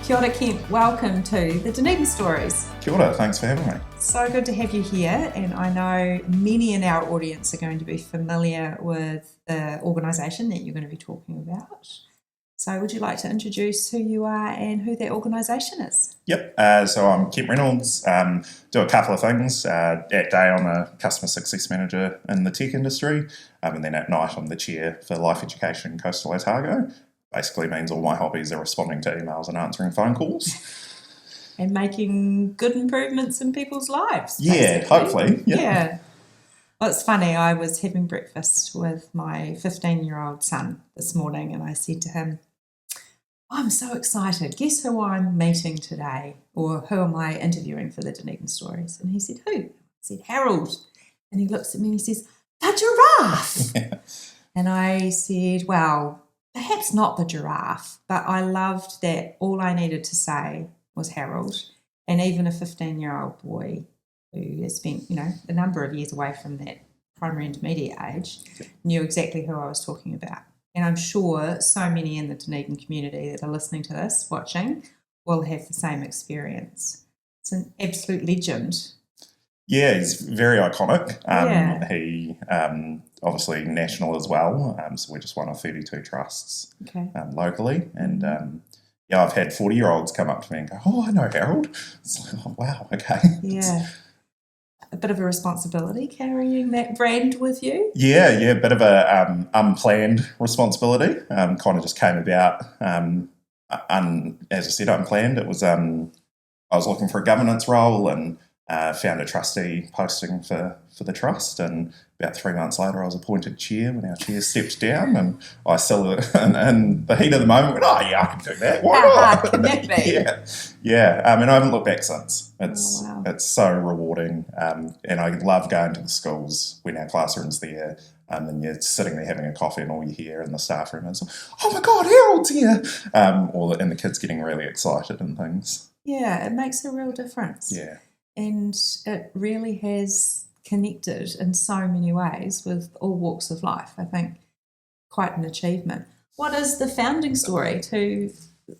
Kia ora, Kemp. Welcome to the Dunedin Stories. Kia ora, thanks for having me. So good to have you here, and I know many in our audience are going to be familiar with the organisation that you're going to be talking about. So would you like to introduce who you are and who that organisation is? Yep, so I'm Kemp Reynolds, do a couple of things. At day I'm a Customer Success Manager in the tech industry, and then at night I'm the Chair for Life Education Coastal Otago. Basically means all my hobbies are responding to emails and answering phone calls. And making good improvements in people's lives. Yeah, basically. hopefully. Yeah. Well, it's funny, I was having breakfast with my 15-year-old son this morning and I said to him, I'm so excited. Guess who I'm meeting today? Or who am I interviewing for the Dunedin Stories? And he said, who? I said, Harold. And he looks at me and he says, the giraffe. And I said, well, perhaps not the giraffe, but I loved that all I needed to say was Harold. And even a 15-year-old boy who has spent, a number of years away from that primary intermediate age knew exactly who I was talking about. And I'm sure so many in the Dunedin community that are listening to this, watching, will have the same experience. It's an absolute legend. Yeah, he's very iconic. Yeah. He obviously national as well, so we're just one of 32 trusts locally. And I've had 40-year-olds come up to me and go, oh, I know Harold. It's like, oh, wow, okay. Yeah. A bit of a responsibility carrying that brand with you? Yeah, a bit of a unplanned responsibility. Kind of just came about, as I said, unplanned. It was I was looking for a governance role and found a trustee posting for the trust, and about 3 months later I was appointed chair when our chair stepped down, and I still, in the heat of the moment, went, oh yeah, I can do that. Why How not? hard can that be? Yeah. And I haven't looked back since. Wow. It's so rewarding, and I love going to the schools when our classroom's there. And you're sitting there having a coffee and all you hear in the staff room is, oh my God, Harold's here! And the kids getting really excited and things. Yeah, it makes a real difference. Yeah. And it really has connected in so many ways with all walks of life. I think quite an achievement. What is the founding story to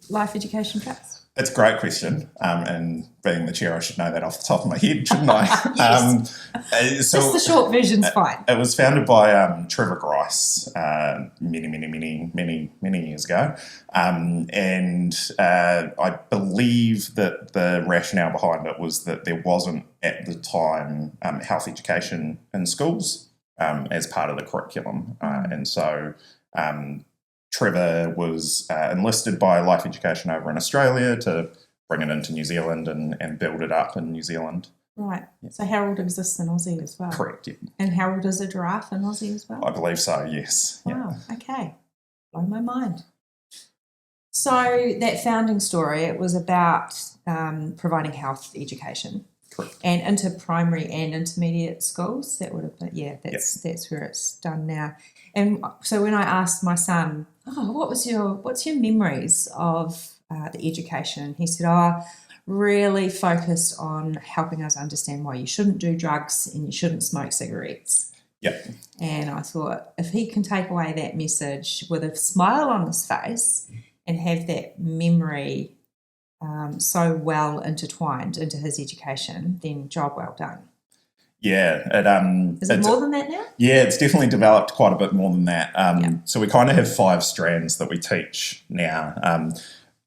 Life Education Trust? It's a great question, and being the chair, I should know that off the top of my head, shouldn't I? Yes. Just the short version's fine. It was founded by Trevor Grice many years ago, and I believe that the rationale behind it was that there wasn't at the time health education in schools as part of the curriculum, and so Trevor was enlisted by Life Education over in Australia to bring it into New Zealand and build it up in New Zealand. Right. Yeah. So Harold exists in Aussie as well. Correct, yeah. And Harold is a giraffe in Aussie as well? I believe so, yes. Wow, okay. Blow my mind. So that founding story, it was about providing health education. Correct. And into primary and intermediate schools. That would have been, that's where it's done now. And so when I asked my son, what's your memories of the education? He said, really focused on helping us understand why you shouldn't do drugs and you shouldn't smoke cigarettes. Yep. And I thought, if he can take away that message with a smile on his face and have that memory so well intertwined into his education, then job well done. Yeah. Is it more than that now? Yeah, it's definitely developed quite a bit more than that. So we kind of have 5 strands that we teach now.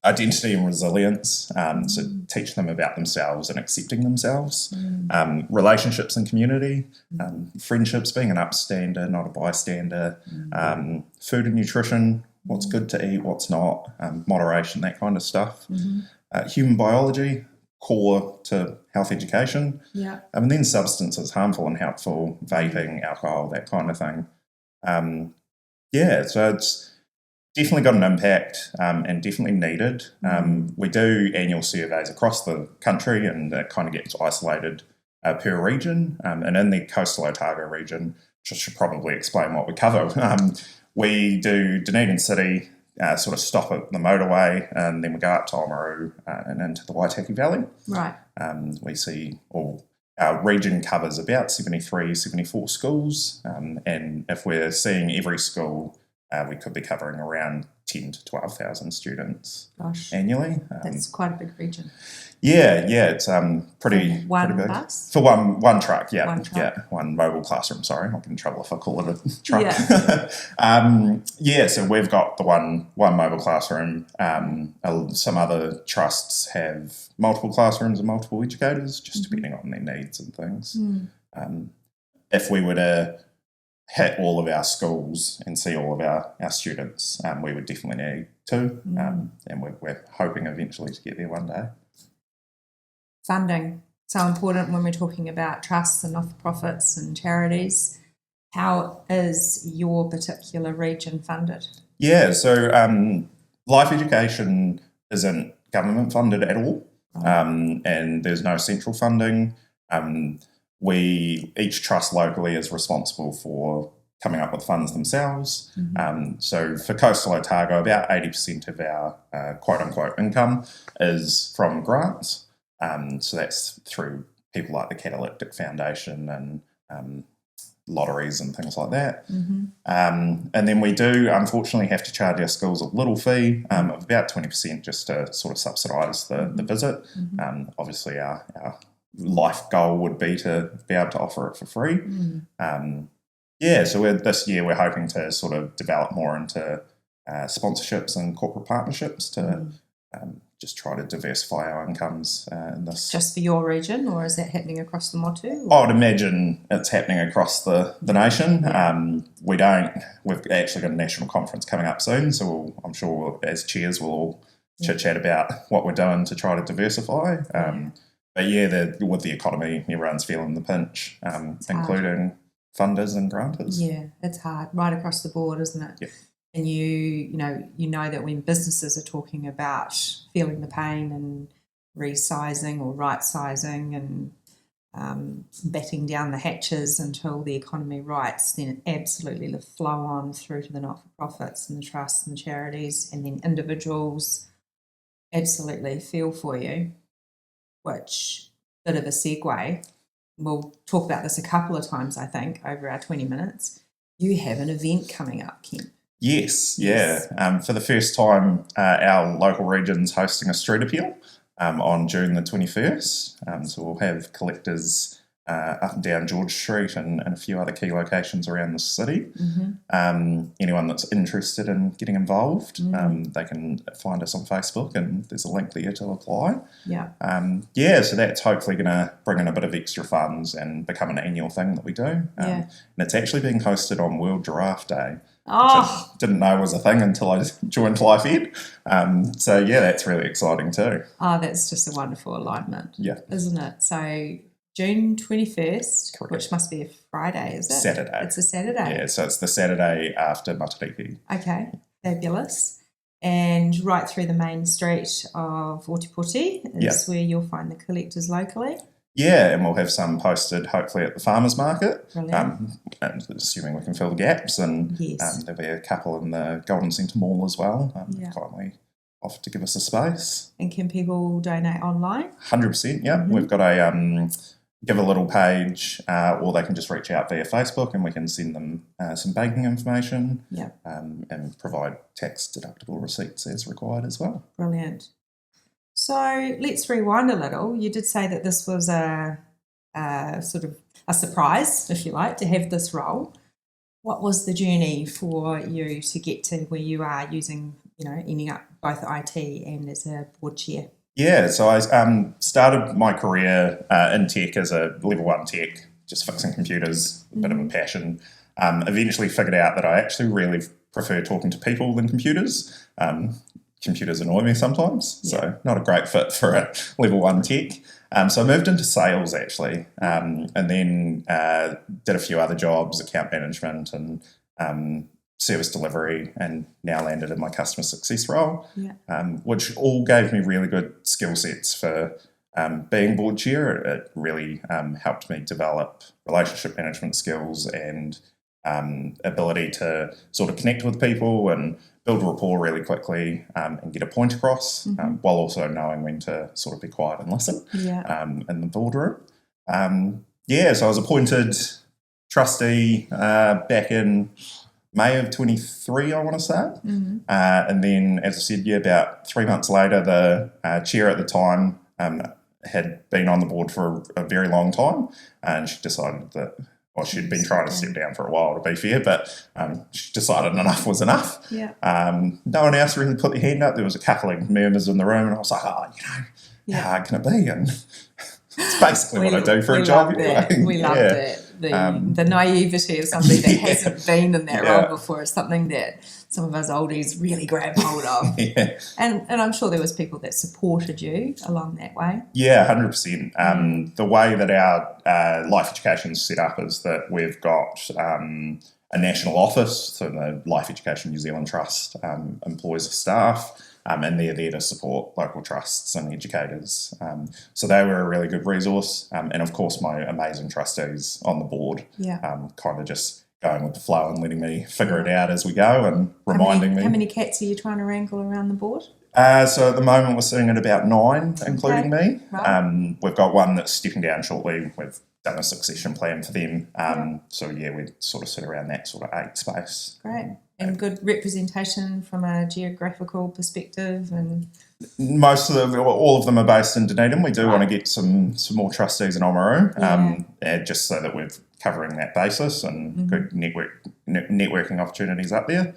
Identity and resilience, so teach them about themselves and accepting themselves. Relationships and community, friendships, being an upstander, not a bystander. Food and nutrition, what's good to eat, what's not, moderation, that kind of stuff. Human biology, core to health education. Yeah. And then substances, harmful and helpful, vaping, alcohol, that kind of thing. So it's definitely got an impact and definitely needed. We do annual surveys across the country, and it kind of gets isolated per region. And in the Coastal Otago region, which I should probably explain what we cover, we do Dunedin City, sort of stop at the motorway, and then we go up to Oamaru and into the Waitaki Valley. Right. We see our region covers about 73, 74 schools, and if we're seeing every school, we could be covering around 10 to 12,000 students Gosh, annually. that's quite a big region. Yeah, it's pretty One big. bus? For one truck, yeah. One truck. Yeah, one mobile classroom, sorry. I'll get in trouble if I call it a truck. Yeah. So we've got the one mobile classroom. Some other trusts have multiple classrooms and multiple educators, just depending on their needs and things. If we were to hit all of our schools and see all of our students, we would definitely need two. And we're hoping eventually to get there one day. Funding, so important when we're talking about trusts and not-for-profits and charities. How is your particular region funded? Yeah, so life education isn't government funded at all, and there's no central funding. Each trust locally is responsible for coming up with funds themselves. So for Coastal Otago, about 80% of our quote-unquote income is from grants. So that's through people like the Catalytic Foundation and lotteries and things like that. And then we do, unfortunately, have to charge our schools a little fee of about 20% just to sort of subsidise the visit. Obviously, our life goal would be to be able to offer it for free. So this year we're hoping to sort of develop more into sponsorships and corporate partnerships to just try to diversify our incomes in this. Just for your region, or is that happening across the motu? I would imagine it's happening across the nation. We've actually got a national conference coming up soon, so I'm sure as chairs we'll all chit-chat about what we're doing to try to diversify. But with the economy, everyone's feeling the pinch, including funders and grantors. Yeah, it's hard, right across the board, isn't it? Yeah. And you know that when businesses are talking about feeling the pain and resizing or right-sizing and batting down the hatches until the economy rights, then it absolutely will flow on through to the not-for-profits and the trusts and the charities, and then individuals absolutely feel for you, which, bit of a segue, we'll talk about this a couple of times, I think, over our 20 minutes. You have an event coming up, Kemp. Yes. For the first time, our local region's hosting a street appeal on June the 21st. So we'll have collectors up and down George Street and a few other key locations around the city. Anyone that's interested in getting involved, they can find us on Facebook, and there's a link there to apply. So that's hopefully going to bring in a bit of extra funds and become an annual thing that we do. And it's actually being hosted on World Giraffe Day. Which I didn't know was a thing until I joined Life Ed. That's really exciting too. That's just a wonderful alignment, isn't it? So June 21st, correct, which must be a Friday, is it? Saturday. It's a Saturday. Yeah, so it's the Saturday after Matariki. Okay, fabulous. And right through the main street of Oti is where you'll find the collectors locally. Yeah, and we'll have some posted hopefully at the farmers market, and assuming we can fill the gaps, and there'll be a couple in the Golden Centre Mall as well. Kindly offered to give us a space. And can people donate online? 100%, yeah. We've got a Give a Little page, or they can just reach out via Facebook and we can send them some banking information and provide tax deductible receipts as required as well. Brilliant. So let's rewind a little. You did say that this was a sort of a surprise, if you like, to have this role. What was the journey for you to get to where you are using, ending up both IT and as a board chair? Yeah, so I started my career in tech as a level 1 tech, just fixing computers, a bit of a passion. Eventually figured out that I actually really prefer talking to people than computers. Computers annoy me sometimes, so not a great fit for a level 1 tech. So I moved into sales actually, and then did a few other jobs, account management and service delivery, and now landed in my customer success role, which all gave me really good skill sets for being board chair. It really helped me develop relationship management skills and ability to sort of connect with people and build rapport really quickly and get a point across, while also knowing when to sort of be quiet and listen in the boardroom. So I was appointed trustee back in May of 23, I want to say. And then, as I said, about 3 months later, the chair at the time had been on the board for a very long time, and she decided that, well, she'd been trying to step down for a while, to be fair, but she decided enough was enough. Yeah. No one else really put their hand up. There was a couple of murmurs in the room, and I was like, how hard can it be? And it's basically what I do for a job. We love that. The naivety of somebody that hasn't been in that role before is something that some of us oldies really grab hold of. And I'm sure there was people that supported you along that way. Yeah, 100%. The way that our life education is set up is that we've got a national office, so the Life Education New Zealand Trust employs the staff, and they're there to support local trusts and educators. So they were a really good resource. And of course, my amazing trustees on the board, kind of just going with the flow and letting me figure it out as we go and reminding me. How many cats are you trying to wrangle around the board? So at the moment we're sitting at about 9, including me. Right. We've got one that's stepping down shortly. We've done a succession plan for them. So we sort of sit around that sort of 8 space. Great. And good representation from a geographical perspective, and all of them are based in Dunedin. We do want to get some more trustees in Oamaru, just so that we're covering that basis and good networking opportunities up there.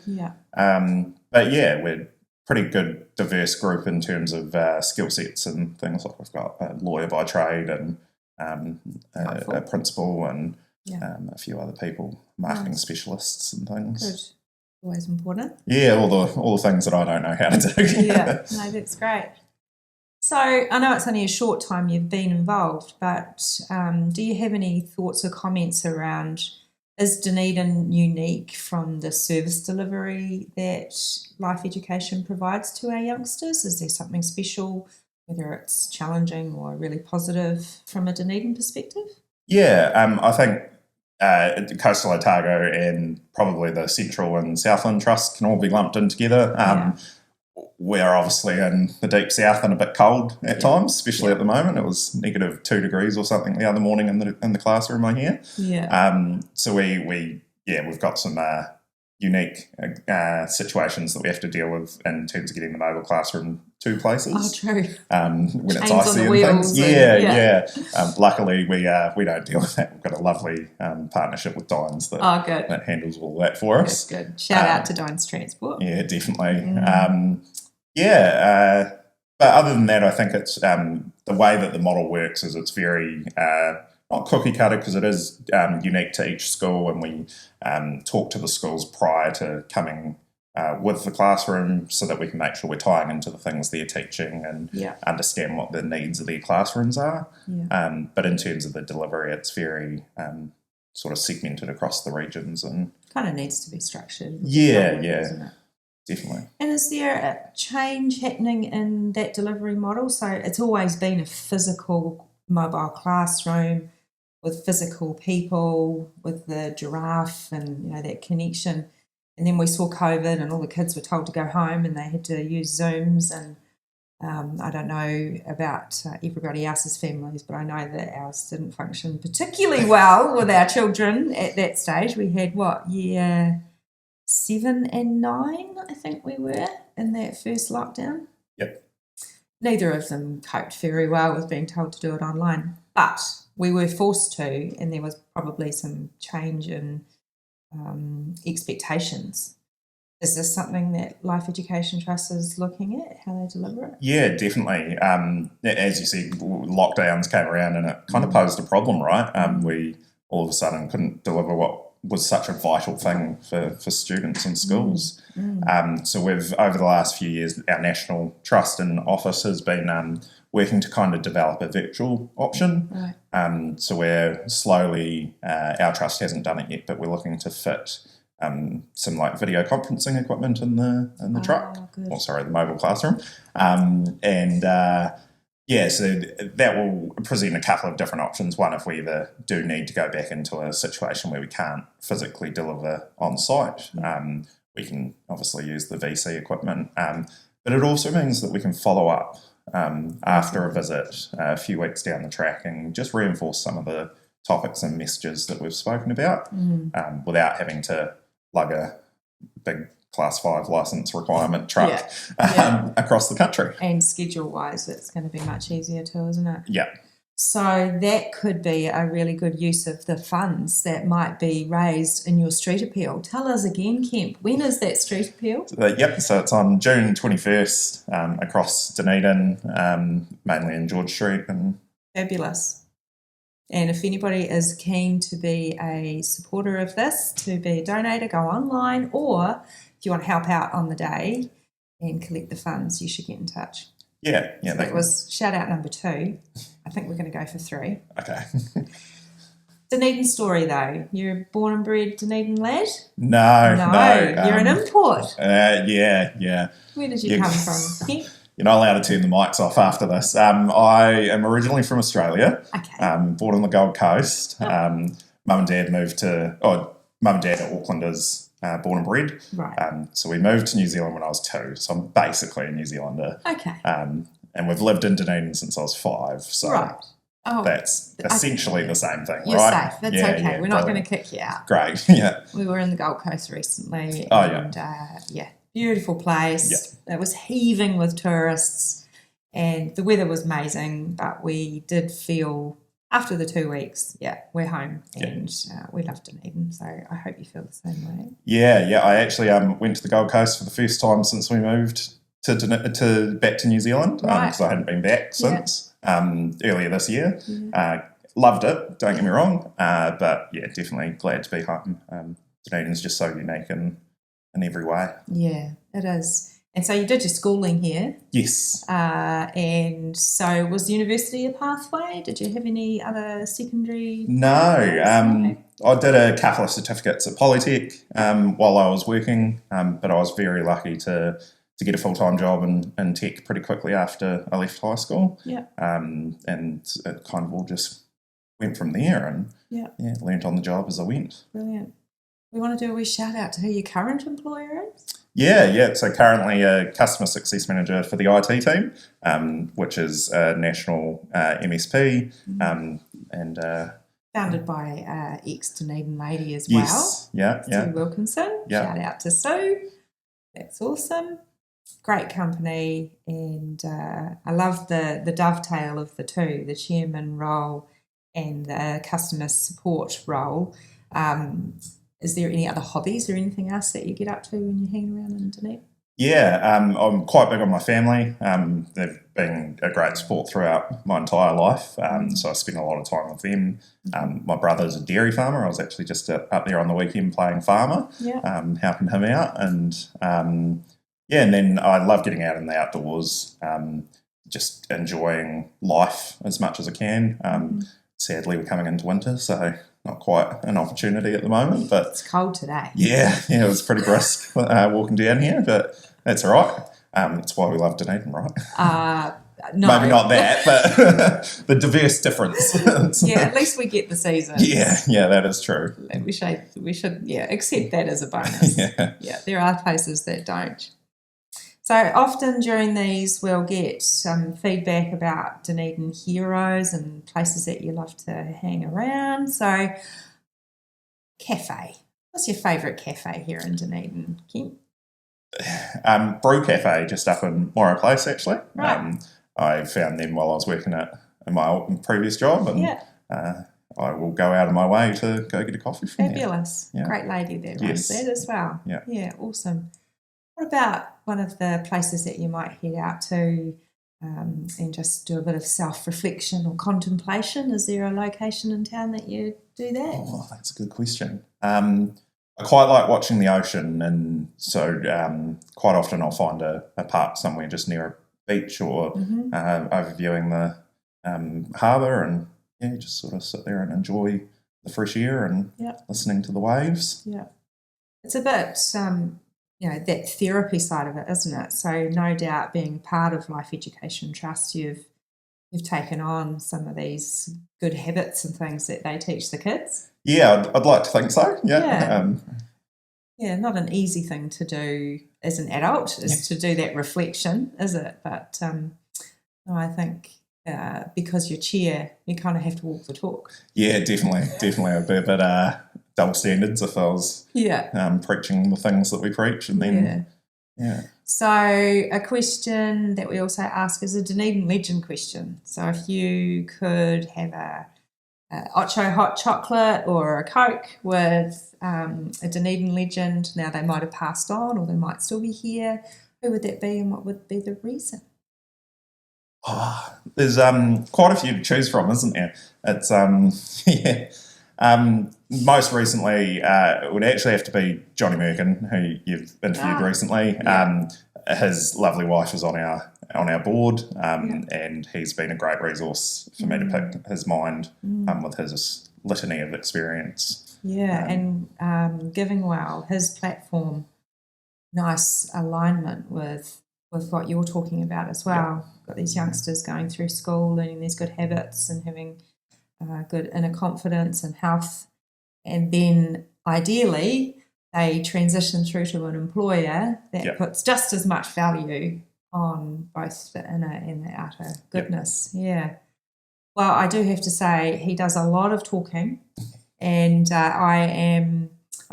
But we're pretty good diverse group in terms of skill sets and things. Like we've got a lawyer by trade and a principal and a few other people, marketing specialists and things. Good. Always important. Yeah, all the things that I don't know how to do. No, that's great. So I know it's only a short time you've been involved, but do you have any thoughts or comments around, is Dunedin unique from the service delivery that life education provides to our youngsters? Is there something special, whether it's challenging or really positive from a Dunedin perspective? Yeah, I think Coastal Otago and probably the Central and Southland Trust can all be lumped in together. We're obviously in the deep south and a bit cold at times, especially at the moment. It was -2 degrees or something the other morning in the classroom I hear. So we've got some unique situations that we have to deal with in terms of getting the mobile classroom to places. Oh, true. When Chains it's icy on the and things. wheels Luckily, we don't deal with that. We've got a lovely partnership with Dines that handles all that for us. That's good. Shout out to Dines Transport. Yeah, definitely. But other than that, I think it's the way that the model works is it's very not cookie cutter, because it is unique to each school, and we talk to the schools prior to coming with the classroom so that we can make sure we're tying into the things they're teaching and understand what the needs of their classrooms are. But in terms of the delivery, it's very sort of segmented across the regions and kind of needs to be structured. Isn't it? Definitely. And is there a change happening in that delivery model? So it's always been a physical mobile classroom with physical people, with the giraffe and that connection. And then we saw COVID and all the kids were told to go home and they had to use Zooms. And I don't know about everybody else's families, but I know that ours didn't function particularly well with our children at that stage. We had year 7 and 9, I think we were, in that first lockdown. Neither of them coped very well with being told to do it online, but we were forced to, and there was probably some change in expectations. Is this something that Life Education Trust is looking at, how they deliver it? Yeah, definitely. As you said, lockdowns came around and it kind of posed a problem, right? We all of a sudden couldn't deliver what was such a vital thing for students in schools. So we've, over the last few years, our National Trust and Office has been working to kind of develop a virtual option. So we're slowly, our trust hasn't done it yet, but we're looking to fit some like video conferencing equipment in the truck, the mobile classroom. So that will present a couple of different options. One, if we ever do need to go back into a situation where we can't physically deliver on site, we can obviously use the VC equipment. But it also means that we can follow up after a visit a few weeks down the track and just reinforce some of the topics and messages that we've spoken about without having to lug a big Class 5 licence requirement truck Yeah. across the country. And schedule-wise, it's going to be much easier too, isn't it? Yeah. So that could be a really good use of the funds that might be raised in your street appeal. Tell us again, Kemp, when is that street appeal? So it's on June 21st across Dunedin, mainly in George Street. Fabulous. And if anybody is keen to be a supporter of this, to be a donator, go online, or if you want to help out on the day and collect the funds, you should get in touch. Yeah. So that was shout out number 2. I think we're going to go for 3. Okay. Dunedin story though. You're a born and bred Dunedin lad? No. You're an import. Yeah. Where did you come from? Kemp? You're not allowed to turn the mics off after this. I am originally from Australia. Okay. Born on the Gold Coast. Mum and Dad Mum and Dad are Aucklanders, born and bred. Right. So we moved to New Zealand when I was 2. So I'm basically a New Zealander. Okay. And we've lived in Dunedin since I was 5. So right. that's essentially the same thing, You're right? safe. That's okay. We're not going to kick you out. Great. Yeah. We were in the Gold Coast recently. Oh, and, beautiful place. It was heaving with tourists and the weather was amazing, but we did feel after the 2 weeks, we're home and we love Dunedin. So I hope you feel the same way. Yeah. I actually went to the Gold Coast for the first time since we moved to back to New Zealand because I hadn't been back since earlier this year. Loved it, don't get me wrong, but definitely glad to be home. Dunedin's just so unique in every way. Yeah, it is. And so you did your schooling here. Yes. And so was university a pathway? Did you have any other secondary? No. I did a couple of certificates at Polytech while I was working, but I was very lucky to get a full-time job in tech pretty quickly after I left high school. Yeah. And it kind of all just went from there and learnt on the job as I went. Brilliant. We want to do a wee shout out to who your current employer is? Yeah. So currently a customer success manager for the IT team, which is a national MSP. Founded by ex-Dunedin lady as yes, well. Yeah. Sue Wilkinson. Yeah. Shout out to Sue. That's awesome. Great company. And I love the dovetail of the two, the chairman role and the customer support role. Is there any other hobbies or anything else that you get up to when you're hanging around in Dunedin? Yeah, I'm quite big on my family. They've been a great support throughout my entire life, so I spend a lot of time with them. My brother's a dairy farmer. I was actually just up there on the weekend playing farmer, helping him out. And then I love getting out in the outdoors, just enjoying life as much as I can. Sadly, we're coming into winter, so not quite an opportunity at the moment. But it's cold today. Yeah, it was pretty brisk walking down here, but that's all right. That's why we love Dunedin, right? No. Maybe not that, but the diverse difference. At least we get the season. Yeah, that is true. We should accept that as a bonus. There are places that don't. So often during these we'll get some feedback about Dunedin heroes and places that you love to hang around. So cafe. What's your favourite cafe here in Dunedin, Kemp? Brew Cafe, just up in Morrow Place, actually. Right. I found them while I was working in my previous job, and I will go out of my way to go get a coffee from Fabulous. there. Great lady that runs that as well. Yeah, awesome. What about one of the places that you might head out to and just do a bit of self-reflection or contemplation? Is there a location in town that you do that? Oh, that's a good question. I quite like watching the ocean, and so quite often I'll find a park somewhere just near a beach or overviewing the harbour, and just sort of sit there and enjoy the fresh air and listening to the waves. Yeah, it's a bit that therapy side of it, isn't it? So no doubt being part of Life Education Trust, you've taken on some of these good habits and things that they teach the kids. Yeah, I'd like to think so. Yeah. Not an easy thing to do as an adult is to do that reflection, is it? But I think because you're chair, you kind of have to walk the talk. Yeah, definitely. I'd be a double standards if I was preaching the things that we preach, and then So a question that we also ask is a Dunedin legend question. So if you could have a Ocho hot chocolate or a Coke with a Dunedin legend, now they might have passed on or they might still be here, who would that be and what would be the reason? There's quite a few to choose from, isn't there? It's most recently it would actually have to be Johnny Merkin, who you've interviewed recently. His lovely wife is on our board, and he's been a great resource for me to pick his mind with his litany of experience. And Giving Well, his platform, nice alignment with what you're talking about as well. Got these youngsters going through school, learning these good habits and having good inner confidence and health, and then ideally they transition through to an employer that puts just as much value on both the inner and the outer goodness. Well, I do have to say he does a lot of talking, and I'm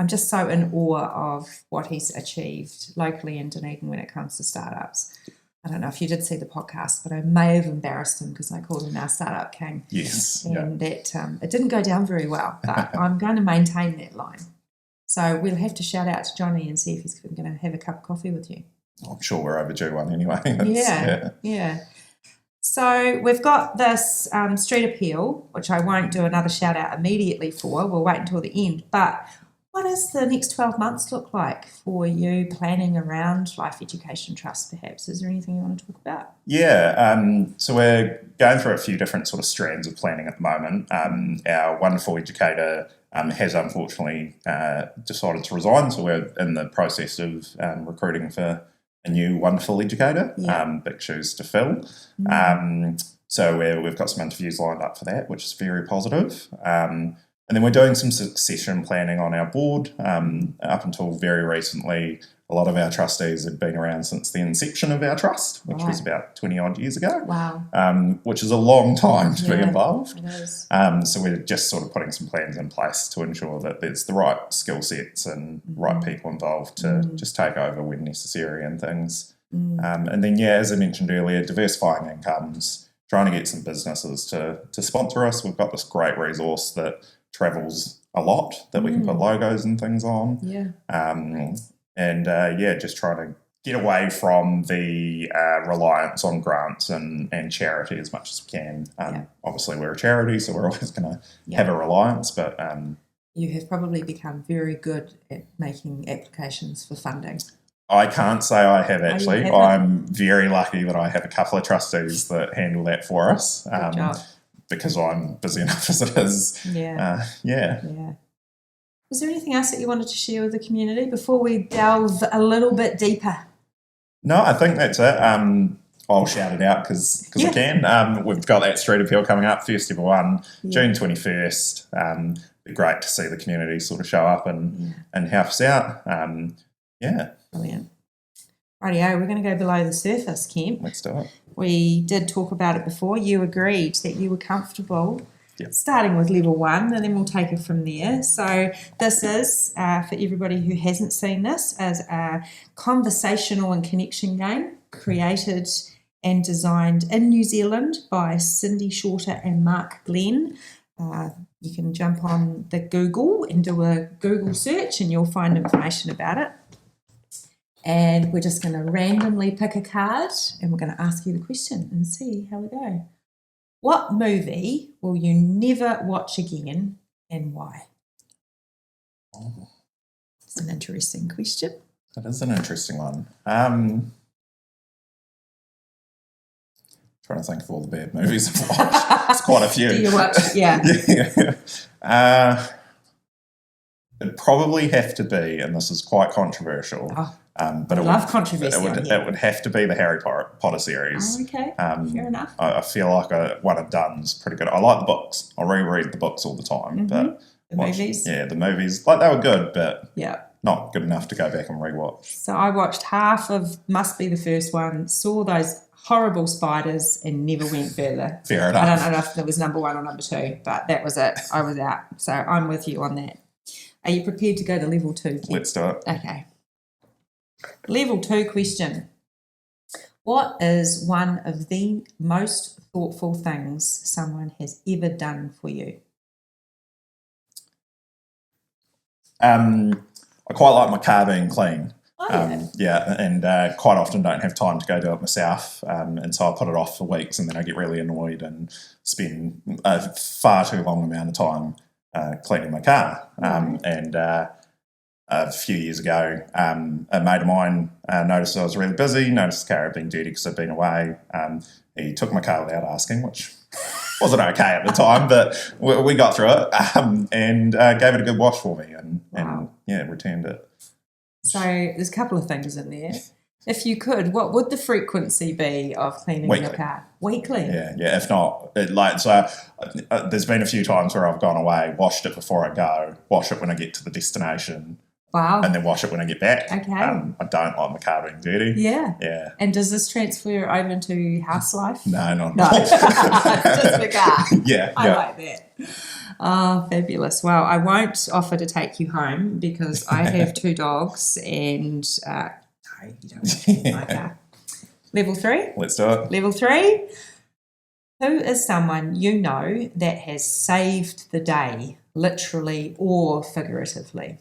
just so in awe of what he's achieved locally in Dunedin when it comes to startups. I don't know if you did see the podcast, but I may have embarrassed him because I called him our startup king. Yes. And that it didn't go down very well, but I'm going to maintain that line. So we'll have to shout out to Johnny and see if he's going to have a cup of coffee with you. I'm sure we're overdue one anyway. So we've got this street appeal, which I won't do another shout out immediately for. We'll wait until the end. But what does the next 12 months look like for you planning around Life Education Trust, perhaps? Is there anything you want to talk about? So we're going through a few different sort of strands of planning at the moment. Our wonderful educator has unfortunately decided to resign, so we're in the process of recruiting for a new wonderful educator, big shoes to fill. So we've got some interviews lined up for that, which is very positive. And then we're doing some succession planning on our board. Up until very recently, a lot of our trustees had been around since the inception of our trust, which was about 20-odd years ago. Wow. Which is a long time to be involved. It is. So we're just sort of putting some plans in place to ensure that there's the right skill sets and right people involved to just take over when necessary and things. And then, as I mentioned earlier, diversifying incomes, trying to get some businesses to sponsor us. We've got this great resource that travels a lot that we can put logos and things on. Just trying to get away from the reliance on grants and charity as much as we can. Obviously, we're a charity, so we're always going to have a reliance, but you have probably become very good at making applications for funding. I can't say I have actually. I'm very lucky that I have a couple of trustees that handle that for us. Good job. Because I'm busy enough as it is. Was there anything else that you wanted to share with the community before we delve a little bit deeper? No, I think that's it. I'll shout it out because I can. We've got that street appeal coming up, first ever one, June 21st. Be great to see the community sort of show up and help us out. Brilliant. Rightio, we're going to go below the surface, Kemp. Let's do it. We did talk about it before. You agreed that you were comfortable starting with level 1, and then we'll take it from there. So this is, for everybody who hasn't seen this, as a conversational and connection game created and designed in New Zealand by Cindy Shorter and Mark Glenn. You can jump on the Google and do a Google search and you'll find information about it. And we're just going to randomly pick a card and we're going to ask you the question and see how we go. What movie will you never watch again and why? It's an interesting question. That is an interesting one. Trying to think of all the bad movies I've watched. It's quite a few. Do you watch? It'd probably have to be, and this is quite controversial. But I love controversy. It would have to be the Harry Potter series. Oh, okay, fair enough. I feel like one and done's pretty good. I like the books. I reread the books all the time. But movies? Yeah, the movies. Like, they were good, but not good enough to go back and rewatch. So I watched half of, must be the first one, saw those horrible spiders and never went further. Fair enough. I don't know if it was number 1 or number 2, but that was it. I was out. So I'm with you on that. Are you prepared to go to level 2, Kemp? Let's do it. Okay. Level 2 question. What is one of the most thoughtful things someone has ever done for you? I quite like my car being clean. Oh, yeah. And quite often don't have time to go do it myself. And so I put it off for weeks, and then I get really annoyed and spend a far too long amount of time cleaning my car. And a few years ago, a mate of mine noticed I was really busy, noticed the car had been dirty because I'd been away. He took my car without asking, which wasn't okay at the time, but we got through it, and gave it a good wash for me, and returned it. So there's a couple of things in there. If you could, what would the frequency be of cleaning Weekly. your car? Weekly? Yeah. If not, there's been a few times where I've gone away, washed it before I go, wash it when I get to the destination. Wow. And then wash it when I get back. Okay. I don't like my car being dirty. Yeah. Yeah. And does this transfer over to house life? No, not No. at all. Just the car. Yeah. I like that. Oh, fabulous. Well, I won't offer to take you home because I have 2 dogs and no, you don't want to take my car. Level 3? Let's do it. Level 3. Who is someone you know that has saved the day, literally or figuratively?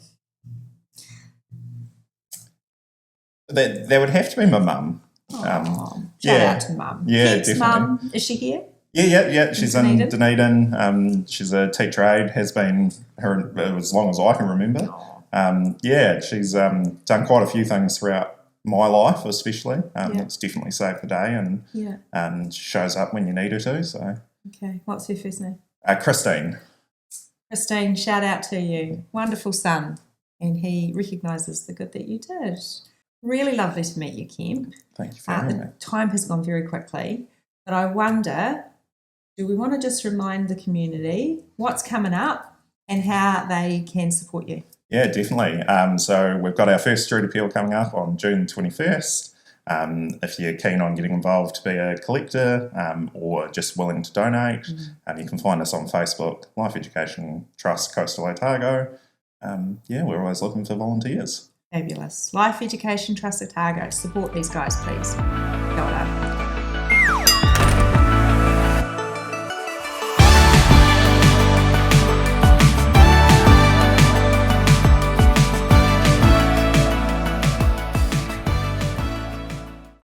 There would have to be my mum. Shout out to Mum. Yeah, Kemp's definitely. Mum, is she here? Yeah. She's in Dunedin? Dunedin. She's a teacher aide, has been her as long as I can remember. She's done quite a few things throughout my life, especially. It's definitely saved the day, and shows up when you need her to. So. Okay, what's her first name? Christine. Christine, shout out to you. Wonderful son, and he recognises the good that you did. Really lovely to meet you, Kemp. Thank you for having me. The time has gone very quickly, but I wonder, do we want to just remind the community what's coming up and how they can support you? Yeah, definitely. So we've got our first street appeal coming up on June 21st. If you're keen on getting involved to be a collector or just willing to donate, you can find us on Facebook, Life Education Trust Coastal Otago. We're always looking for volunteers. Fabulous. Life Education Trust Otago. Support these guys, please. Go on.